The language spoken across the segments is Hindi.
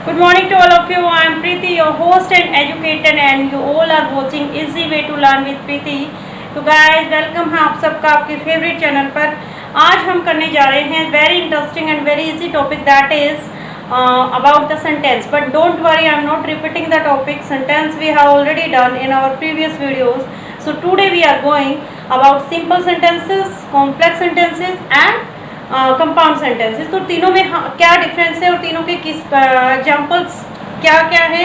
Good morning to all of you. I am Preeti, your host and educator, and you all are watching Easy Way to Learn with Preeti. तो guys, welcome है आप सबका आपके फेवरेट चैनल पर। आज हम करने जा रहे हैं very interesting and very easy topic that is about the sentence. But don't worry, I am not repeating the topic. Sentence we have already done in our previous videos. So today we are going about simple sentences, complex sentences and compound sentences. तो तीनों में क्या डिफरेंस है और तीनों के किस एग्जांपल्स क्या क्या है,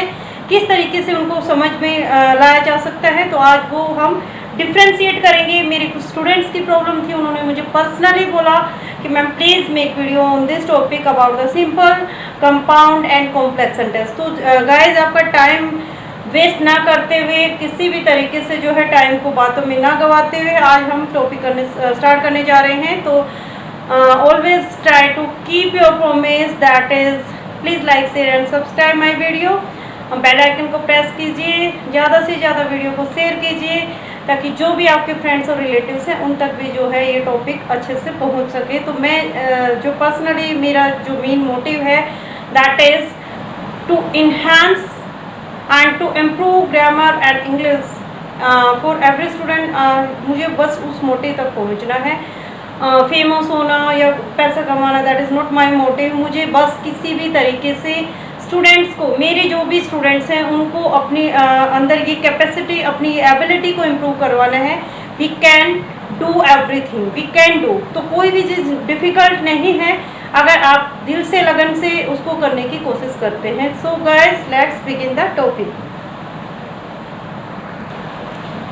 किस तरीके से उनको समझ में लाया जा सकता है, तो आज वो हम डिफ्रेंशिएट करेंगे। मेरे कुछ स्टूडेंट्स की प्रॉब्लम थी, उन्होंने मुझे पर्सनली बोला कि ma'am please make video on this topic about the simple, compound and complex sentence. तो गाइज आपका टाइम वेस्ट ना करते हुए, किसी भी तरीके से जो है टाइम को बातों में ना गवाते हुए आज हम टॉपिक स्टार्ट करने जा रहे हैं। तो always try to keep your promise, that is please like, share and subscribe my video। Bell icon को प्रेस कीजिए, ज़्यादा से ज़्यादा वीडियो को शेयर कीजिए ताकि जो भी आपके फ्रेंड्स और रिलेटिव्स हैं उन तक भी जो है ये टॉपिक अच्छे से पहुंच सके। तो मैं जो पर्सनली मेरा जो मेन मोटिव है that is to enhance and to improve grammar and English for every student. मुझे बस उस मोटिव तक पहुँचना है। फेमस होना या पैसा कमाना that is not my motive. मुझे बस किसी भी तरीके से स्टूडेंट्स को, मेरे जो भी स्टूडेंट्स हैं उनको अपनी अंदर ये कैपेसिटी, अपनी एबिलिटी को इम्प्रूव करवाना है। We can do everything, we can do. तो कोई भी चीज़ डिफ़िकल्ट नहीं है अगर आप दिल से, लगन से उसको करने की कोशिश करते हैं। So guys let's begin the topic.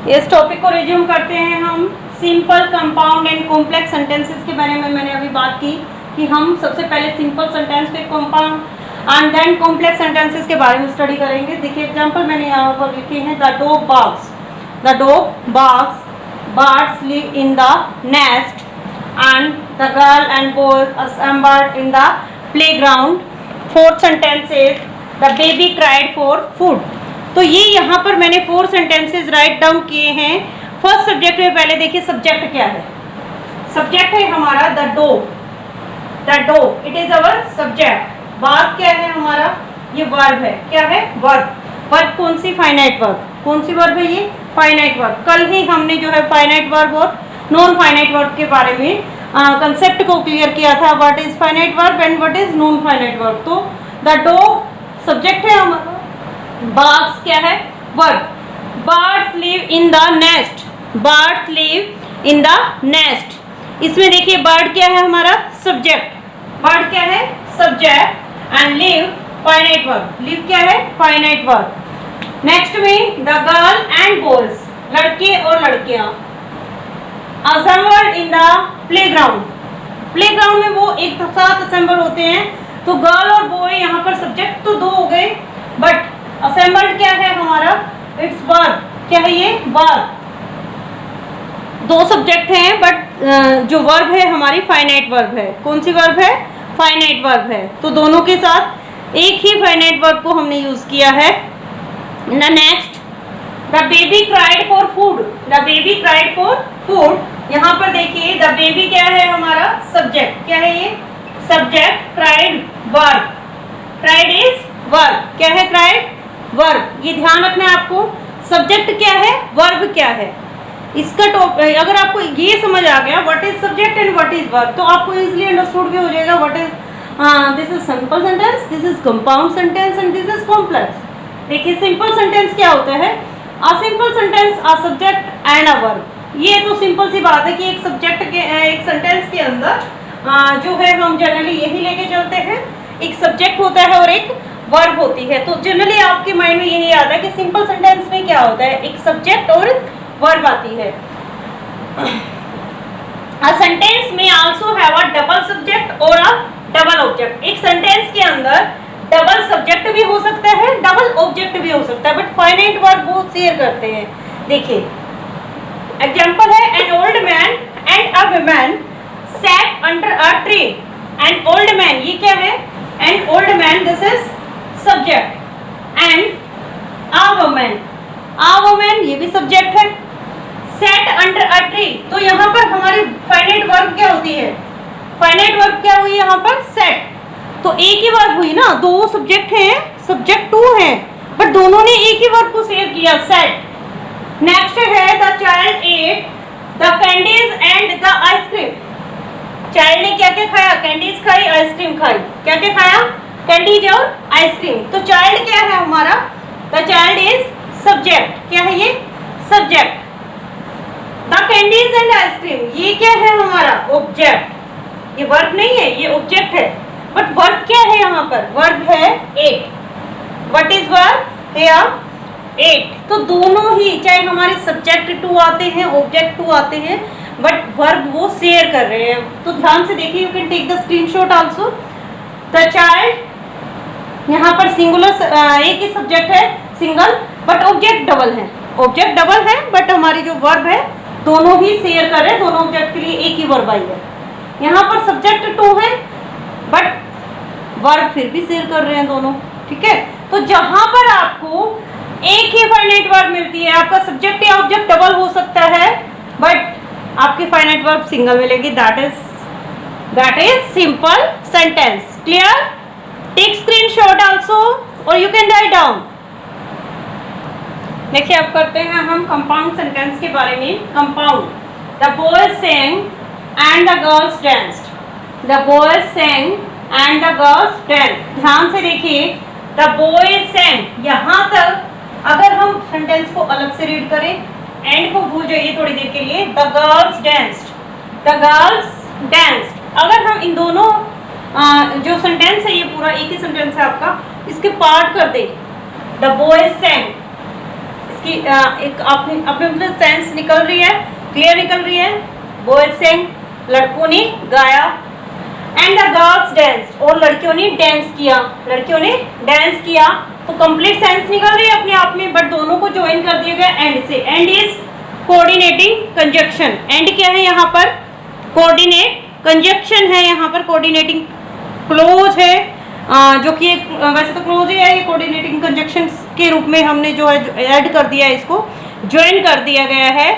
इस टॉपिक को रिज्यूम करते हैं हम। Simple, compound and complex sentences के बारे में मैंने अभी बात की कि हम सबसे पहले सिंपल सेंटेंस पे compound and then complex sentences के बारे में स्टडी करेंगे। देखिए एग्जांपल मैंने यहाँ पर लिखे हैं। The dog barks, the dog barks, birds live in the nest and the girl and boy assembled in the playground। Fourth sentence is the baby cried for food. तो ये यहाँ पर मैंने 4 सेंटेंसेस राइट डाउन किए हैं। फर्स्ट सब्जेक्ट में पहले देखिए सब्जेक्ट क्या है। सब्जेक्ट है हमारा the dog, the dog it is our subject. Verb क्या है हमारा, ये वर्ब है। क्या है? वर्ब। वर्ब कौन सी? Finite verb. कौन सी वर्ब है ये? Finite verb. कल ही हमने जो है फाइनाइट वर्ब और नॉन फाइनाइट वर्ब के बारे में कंसेप्ट को क्लियर किया था। What is finite verb and what is non finite verb. तो द डॉग सब्जेक्ट है हमारा, बर्ड्स क्या है? Verb. Birds live in the nest, birds live in the nest. इसमें देखिए बर्ड क्या है हमारा? सब्जेक्ट। बर्ड क्या है? Subject and live finite verb. Live क्या है? Finite verb. नेक्स्ट में द गर्ल एंड बॉयज, लड़के और लड़कियां, assembled in the playground. Playground में वो एक साथ असेंबल होते हैं। तो गर्ल और बॉय यहाँ पर सब्जेक्ट तो 2 हो गए, बट असेंबल्ड क्या है हमारा? It's verb. क्या है ये? वर्ब। 2 सब्जेक्ट हैं बट जो वर्ब है हमारी फाइनाइट वर्ब है। कौन सी वर्ब है? फाइनाइट वर्ब है। तो दोनों के साथ एक ही फाइनाइट वर्ब को हमने यूज किया है। Next the baby cried for food, the baby cried for food. यहाँ पर देखिए द बेबी क्या है हमारा? सब्जेक्ट। क्या है ये? Subject. Cried verb. Cried is verb. क्या है? Cried verb. ये ध्यान रखना है आपको। सब्जेक्ट क्या है, वर्ब क्या है। इसका अगर आपको ये समझ आ गया what is subject and what is verb, तो आपको इजीली अंडरस्टूड भी हो जाएगा what is this is simple sentence, this is compound sentence and this is complex. देखिए सिंपल सेंटेंस क्या होता है? A simple sentence, a subject and a verb. ये तो सिंपल सी बात है कि एक सब्जेक्ट के एक सेंटेंस के अंदर जो है हम जनरली यही लेके चलते हैं, एक सब्जेक्ट होता है और एक वर्ब होती है। तो जनरली आपके माइंड में यही आता है कि सिंपल सेंटेंस में क्या होता है? एक सब्जेक्ट और वर्ब आती है। अ सेंटेंस में also have a double subject और अ डबल ऑब्जेक्ट। एक सेंटेंस के अंदर डबल सब्जेक्ट भी हो सकता है, डबल ऑब्जेक्ट भी हो सकता है, बट फाइनाइट वर्ब वो शेयर करते हैं। देखिए एग्जांपल है an old man and a woman sat under a tree. An old man, ये क्या है? An old man, this is subject and a woman, a woman ये भी सब्जेक्ट है। सेट अंडर अ ट्री, तो यहाँ पर हमारी फाइनाइट वर्ब क्या होती है? फाइनाइट वर्ब क्या हुई यहाँ पर? सेट। तो एक ही वर्ब हुई ना, दो सब्जेक्ट हैं, सब्जेक्ट टू है, बट दोनों ने एक ही वर्ब को सेव किया, सेट। नेक्स्ट है the child at the candies and the ice cream. Child ने क्या क्या खाया? कैंडीज खाई, आइसक्रीम खाई। क्या क्या खाया? कैंडीज और आइसक्रीम। तो चाइल्ड क्या है हमारा? The child is subject. क्या है ये? Subject. The candies and ice cream, ये क्या है हमारा? ऑब्जेक्ट। ये वर्ब नहीं है, ये ऑब्जेक्ट है। बट वर्ब क्या है यहाँ पर? वर्ब है ate. What is verb? Here ate. तो दोनों ही, चाहे हमारे सब्जेक्ट टू आते हैं, ऑब्जेक्ट टू आते हैं, बट वर्ब वो शेयर कर रहे हैं। तो ध्यान से देखिए, you can take the screenshot also. The child, यहाँ पर सिंगुलर, एक ही सब्जेक्ट है सिंगल, बट ऑब्जेक्ट डबल है। ऑब्जेक्ट डबल है बट हमारी जो वर्ब है दोनों ही शेयर कर रहे हैं, दोनों ऑब्जेक्ट के लिए एक ही वर्ब आई है। यहाँ पर सब्जेक्ट टू है बट वर्ब फिर भी शेयर कर रहे हैं दोनों, ठीक है। तो जहां पर आपको एक ही फाइनाइट वर्ब मिलती है, आपका सब्जेक्ट या ऑब्जेक्ट डबल हो सकता है बट आपकी फाइनाइट वर्ब सिंगल मिलेगी, that is simple sentence. Clear? Take screenshot also और यू कैन राइट डाउन। देखिए अब करते हैं हम कंपाउंड सेंटेंस के बारे में। Compound, the boys sang and the girls danced। The boys sang and the girls danced। ध्यान से देखिए, द बॉयज sang, यहाँ तक अगर हम सेंटेंस को अलग से रीड करें, एंड को भूल जाइए थोड़ी देर के लिए। The girls danced, the girls danced। अगर हम इन दोनों जो सेंटेंस है, ये पूरा एक ही सेंटेंस है आपका, इसके पार्ट कर दे। द बॉयज sang, इसकी एक अपने सेंस निकल रही है, क्लियर निकल रही है। बॉयज sang, लड़कों ने गाया। एंड द गर्ल्स danced, और लड़कियों ने डांस किया, लड़कियों ने डांस किया। तो कंप्लीट सेंस निकल रही है अपने आप में, बट दोनों को ज्वाइन कर दिया गया एंड से। And is coordinating conjunction. And क्या है यहाँ पर? कोऑर्डिनेट कंजक्शन है यहाँ पर, कोऑर्डिनेटिंग क्लोज है, जो कि एक वैसे तो क्लोज ही है, ये कोऑर्डिनेटिंग कंजक्शन के रूप में हमने जो है ऐड कर दिया है, इसको ज्वाइन कर दिया गया है।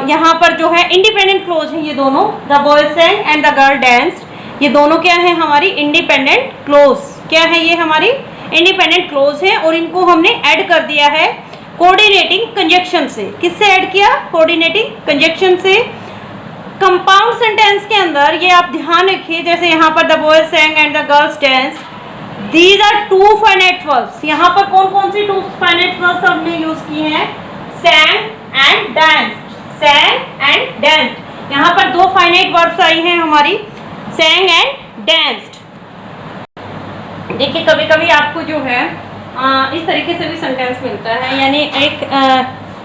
यहाँ पर जो है इंडिपेंडेंट क्लोज है ये दोनों। The boys sang and the girl danced, ये दोनों क्या है? हमारी इंडिपेंडेंट क्लोज। क्या है ये? हमारी इंडिपेंडेंट क्लोज है, और इनको हमने ऐड कर दिया है कोऑर्डिनेटिंग कंजक्शन से। किससे ऐड किया? कोऑर्डिनेटिंग कंजक्शन से। कंपाउंड सेंटेंस के अंदर ये आप ध्यान रखिए, जैसे यहाँ पर the boys sang and the girls danced, these are two finite verbs. यहाँ पर कौन कौन सी टू फाइनाइट वर्ब्स हमने यूज की हैं? sang and danced, sang and danced। यहाँ पर दो फाइनाइट वर्ब्स आई हैं हमारी, sang एंड danced। देखिए कभी कभी आपको जो है इस तरीके से भी सेंटेंस मिलता है, यानी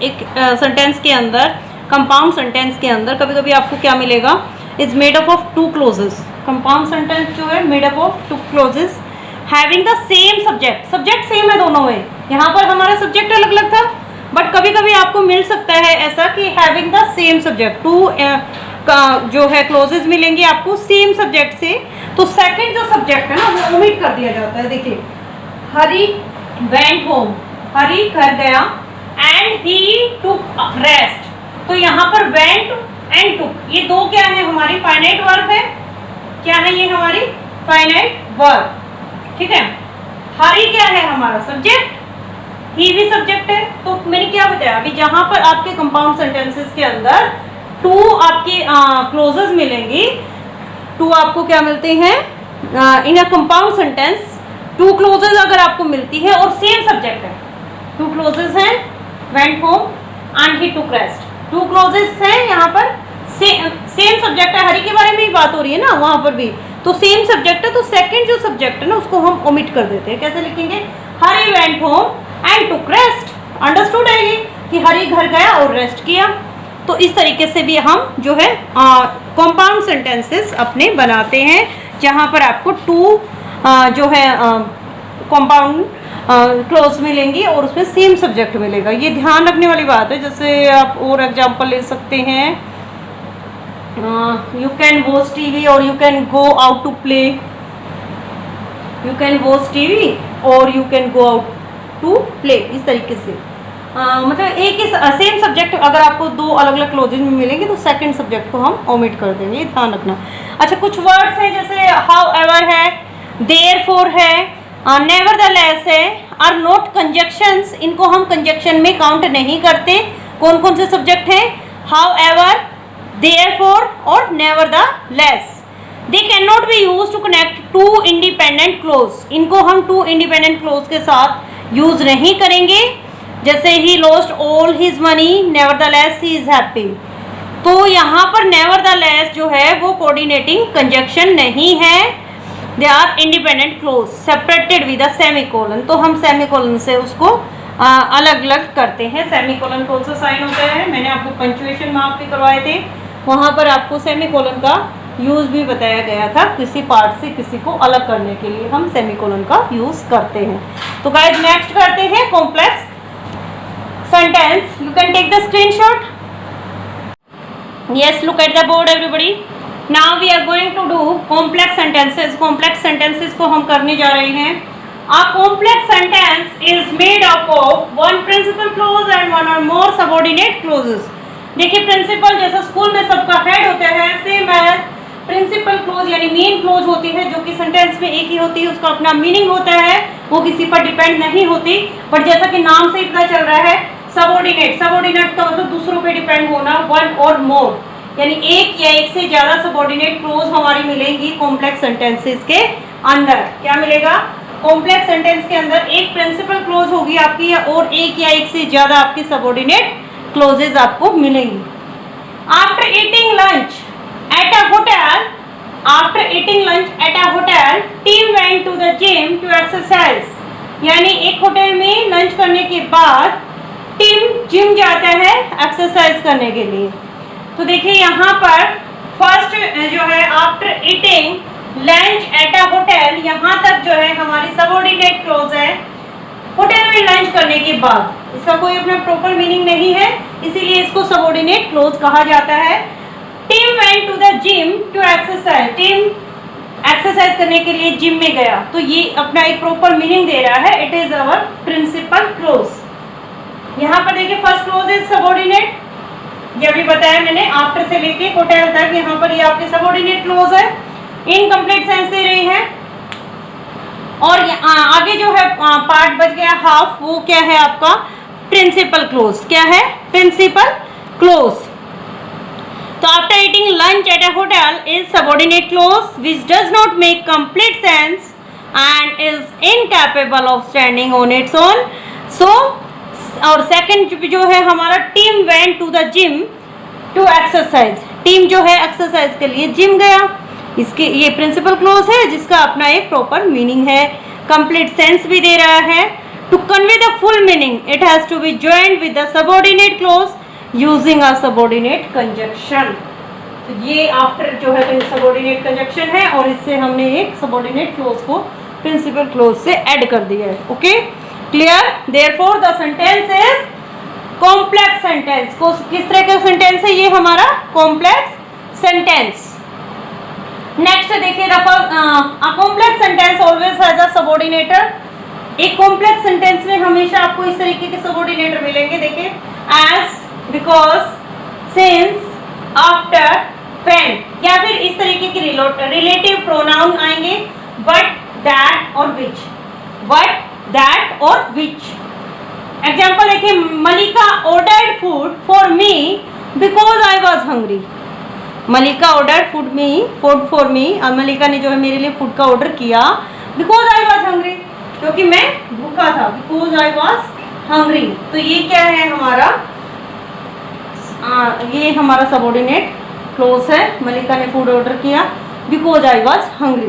एक सेंटेंस के अंदर, कंपाउंड सेंटेंस के अंदर कभी कभी आपको क्या मिलेगा? Is made up of two clauses. Compound sentence जो है made up of two clauses having the same subject. Subject same है दोनों में, यहाँ पर हमारा सब्जेक्ट अलग अलग था, बट कभी कभी आपको मिल सकता है ऐसा कि having the same subject, two जो है क्लोजेस मिलेंगे आपको सेम सब्जेक्ट से। तो सेकंड जो सब्जेक्ट है ना, वो ओमिट कर दिया जाता है। देखिए, हरी वेंट होम, हरी घर गया, एंड ही टुक रेस्ट। तो यहाँ पर वेंट एंड टुक, ये दो क्या है? हमारी फाइनाइट वर्ब है। क्या है ये? हमारी फाइनाइट वर्ब, ठीक है। हरी क्या है? हमारा सब्जेक्ट, ही भी सब्जेक्ट है। तो मैंने क्या बताया अभी, जहां पर आपके कंपाउंड सेंटेंसेस के अंदर टू आपके क्लोजेस मिलेंगी, टू आपको क्या मिलते हैं in a compound sentence? Two clauses अगर आपको मिलती है और सेम सब्जेक्ट है, टू क्लोजेस हैं, went home and he took rest. Two clauses हैं यहाँ पर, सेम सब्जेक्ट है, हरी के बारे में ही बात हो रही है ना वहां पर भी, तो सेम सब्जेक्ट है। तो सेकंड जो सब्जेक्ट है ना, उसको हम ओमिट कर देते हैं। कैसे लिखेंगे? Hari went home and took rest. Understood है ये कि हरी घर गया और रेस्ट किया। तो इस तरीके से भी हम जो है कंपाउंड सेंटेंसेस अपने बनाते हैं, जहां पर आपको टू जो है कंपाउंड क्लोज मिलेंगी और उसमें सेम सब्जेक्ट मिलेगा। ये ध्यान रखने वाली बात है। जैसे आप और एग्जांपल ले सकते हैं, यू कैन वॉच टीवी और you can go out to play. You can watch TV और you can go out to play. इस तरीके से मतलब एक ही सेम सब्जेक्ट अगर आपको दो अलग अलग क्लोजेज में मिलेंगे तो सेकंड सब्जेक्ट को हम ओमिट कर देंगे, ये ध्यान रखना। अच्छा, कुछ वर्ड्स हैं जैसे हाउ एवर है, देयरफॉर है, नेवरदलेस है, आर नॉट कंजक्शंस, इनको हम कंजक्शन में काउंट नहीं करते। कौन कौन से सब्जेक्ट हैं? हाउएवर, देयरफॉर और nevertheless. They can not be use to connect two independent clause, इनको हम टू इंडिपेंडेंट क्लोज के साथ यूज नहीं करेंगे। जैसे he lost all his money, nevertheless he is happy. तो यहाँ पर नेवरदलेस जो है वो कोऑर्डिनेटिंग कंजक्शन नहीं है, they are independent clause separated with a semicolon. तो हम सेमीकोलन से उसको अलग अलग करते हैं। सेमीकोलन कौन सा साइन होता है? मैंने आपको पंक्चुएशन मार्क भी करवाए थे, वहाँ पर आपको सेमीकोलन का यूज भी बताया गया था। किसी पार्ट से किसी को अलग करने के लिए हम सेमीकोलन का यूज करते हैं। तो गाइस नेक्स्ट करते हैं complex sentence. You can take the screenshot. Yes, look at the board everybody. Now we are going to do complex sentences. Complex sentences को हम करने जा रहे हैं। A complex sentence is made up of one principal clause and one or more subordinate clauses. देखिए प्रिंसिपल जैसा स्कूल में सबका हेड होता है, सेम एज प्रिंसिपल क्लोज यानी मेन क्लोज होती है जो कि सेंटेंस में एक ही होती है, उसका अपना मीनिंग होता है, वो किसी पर डिपेंड नहीं होती। बट जैसा कि नाम से ही पता चल रहा है, सबऑर्डिनेट, सबऑर्डिनेट का मतलब दूसरों पे डिपेंड होना, वन और मोर यानी एक या एक से ज्यादा सबऑर्डिनेट क्लोज हमारी मिलेंगी कॉम्प्लेक्स सेंटेंसेस के अंदर। क्या मिलेगा? कॉम्प्लेक्स सेंटेंस के अंदर एक प्रिंसिपल क्लोज होगी आपकी और एक या एक से ज्यादा आपकी सबऑर्डिनेट क्लोजेज आपको मिलेंगी। After eating lunch at a hotel, after eating lunch at a hotel, team went to the gym to exercise. यानी एक होटल में लंच करने के बाद टीम जिम जाता है एक्सरसाइज करने के लिए। तो देखिए यहाँ पर फर्स्ट जो है after eating lunch at a hotel, यहाँ तक जो है हमारी सबऑर्डिनेट क्लोज है। होटल में लंच करने के बाद, इसका कोई अपना प्रॉपर मीनिंग नहीं है, इसीलिए इसको सबऑर्डिनेट क्लोज कहा जाता है। Team went to the gym to exercise, team exercise करने के लिए जिम में गया, तो ये अपना एक प्रॉपर मीनिंग दे रहा है। It is our principal clause. यहाँ पर देखिए फर्स्ट क्लोज इज सबऑर्डिनेट, ये अभी बताया मैंने, आफ्टर से लेके होटल तक यहाँ पर ये आपके सबऑर्डिनेट क्लोज है, इनकम्प्लीट सेंस दे रही है। और आगे जो है पार्ट बच गया हाफ, वो क्या है आपका? Principal clause. क्या है? Principal clause. तो after eating lunch at a hotel is subordinate clause which does not make complete sense and is incapable of standing on its own. So और सेकंड जो है हमारा team went to the gym to exercise, team जो है एक्सरसाइज के लिए जिम गया, इसके ये प्रिंसिपल क्लोज है जिसका अपना एक प्रॉपर मीनिंग है, कंप्लीट सेंस भी दे रहा है। To convey the full meaning it has to be joined with the subordinate clause using a subordinate conjunction. तो ये आफ्टर जो है सबऑर्डिनेट कंजक्शन है और इससे हमने एक सबऑर्डिनेट क्लोज को प्रिंसिपल क्लोज से ऐड कर दिया है। Okay, clear? Therefore the sentence is complex sentence. को किस तरह का सेंटेंस है ये? हमारा कॉम्प्लेक्स सेंटेंस। नेक्स्ट देखिए complex sentence always has a subordinator. एक कॉम्प्लेक्स सेंटेंस में हमेशा आपको इस तरीके के सबऑर्डिनेटर मिलेंगे। देखिए as, because, since, after, when, या फिर इस तरीके के रिलेटिव प्रोनाउन आएंगे, बट, दैट और विच, बट, दैट और विच। एग्जाम्पल देखिए, Mallika ordered food for me because I was hungry. Mallika order food for me, और मलिका ने जो है मेरे लिए फूड का ऑर्डर किया बिकॉज आई वॉज हंग्री, क्योंकि मैं भूखा था, बिकॉज आई वॉज हंग्री। तो ये क्या है हमारा? ये हमारा सबऑर्डिनेट क्लोज है। मलिका ने फूड ऑर्डर किया because I was hungry.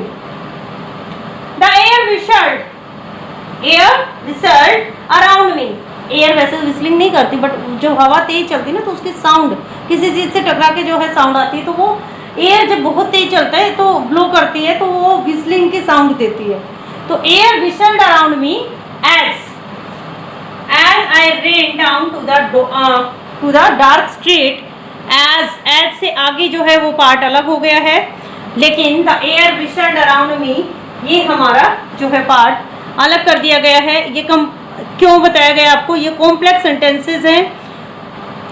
The air whistled, air whistled around me. Air वैसे विस्लिंग नहीं करती, बट जो हवा तेज चलती है ना तो उसकी साउंड किसी चीज से टकरा के जो है साउंड आती है, तो वो एयर जब बहुत तेज चलता है तो ब्लो करती है, तो वो विस्लिंग की साउंड देती है। तो air whistled around me as I ran down to the dark street. As से आगे जो है वो पार्ट अलग हो गया है, लेकिन द एयर विशल्ड अराउंड मी ये हमारा जो है पार्ट अलग कर दिया गया है। ये क्यों बताया गया आपको? ये कॉम्प्लेक्स सेंटेंसेस हैं।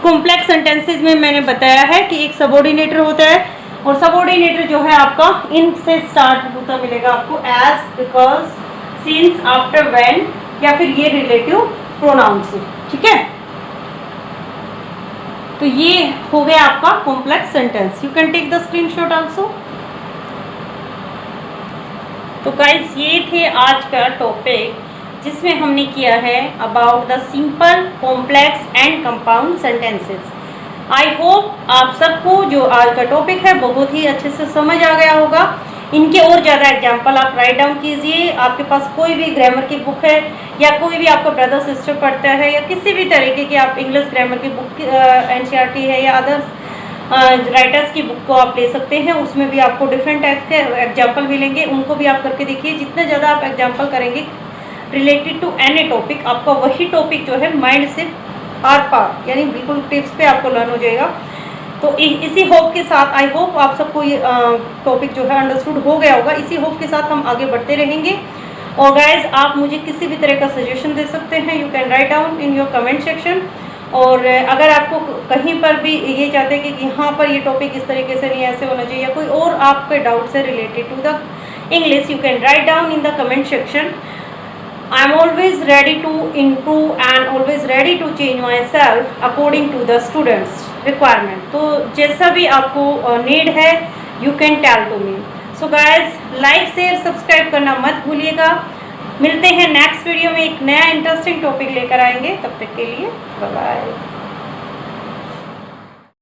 कॉम्प्लेक्स सेंटेंसेस में मैंने बताया है कि एक सबऑर्डिनेटर होता है, और सबऑर्डिनेटर जो है आपका इन से स्टार्ट होता मिलेगा आपको, as, because, since, after, when, या फिर ये रिलेटिव प्रोनाउन से, ठीक है। तो ये हो गया आपका complex sentence. You can take the screenshot also. तो गाइस ये थे आज का टॉपिक जिसमें हमने किया है about the simple, complex and compound sentences. I hope आप सबको जो आज का टॉपिक है बहुत ही अच्छे से समझ आ गया होगा। इनके और ज़्यादा एग्जाम्पल आप राइट डाउन कीजिए। आपके पास कोई भी ग्रामर की बुक है या कोई भी आपका ब्रदर सिस्टर पढ़ता है या किसी भी तरीके की आप इंग्लिश ग्रामर की बुक एनसीईआरटी है या अदर्स राइटर्स की बुक को आप ले सकते हैं। उसमें भी आपको डिफरेंट टाइप के एग्जाम्पल मिलेंगे, उनको भी आप करके देखिए। जितने ज़्यादा आप एग्जाम्पल करेंगे रिलेटेड टू एनी टॉपिक, आपका वही टॉपिक जो है माइंड से आर पार यानी बिल्कुल टिप्स पे आपको लर्न हो जाएगा। तो इसी होप के साथ, आई होप आप सबको ये टॉपिक जो है अंडरस्टूड हो गया होगा। इसी होप के साथ हम आगे बढ़ते रहेंगे। और गाइज आप मुझे किसी भी तरह का सजेशन दे सकते हैं, you can write down in your comment section. और अगर आपको कहीं पर भी ये चाहते हैं कि यहाँ पर ये टॉपिक इस तरीके से नहीं ऐसे होना चाहिए, या कोई और आपके डाउट से related to the English, you can write down in the comment section. I am always ready to improve and always ready to change myself according to the students requirement. तो जैसा भी आपको नीड है you can tell to me. So guys, like share subscribe करना मत भूलिएगा। मिलते हैं नेक्स्ट वीडियो में, एक नया इंटरेस्टिंग टॉपिक लेकर आएंगे। तब तक के लिए बाय बाय।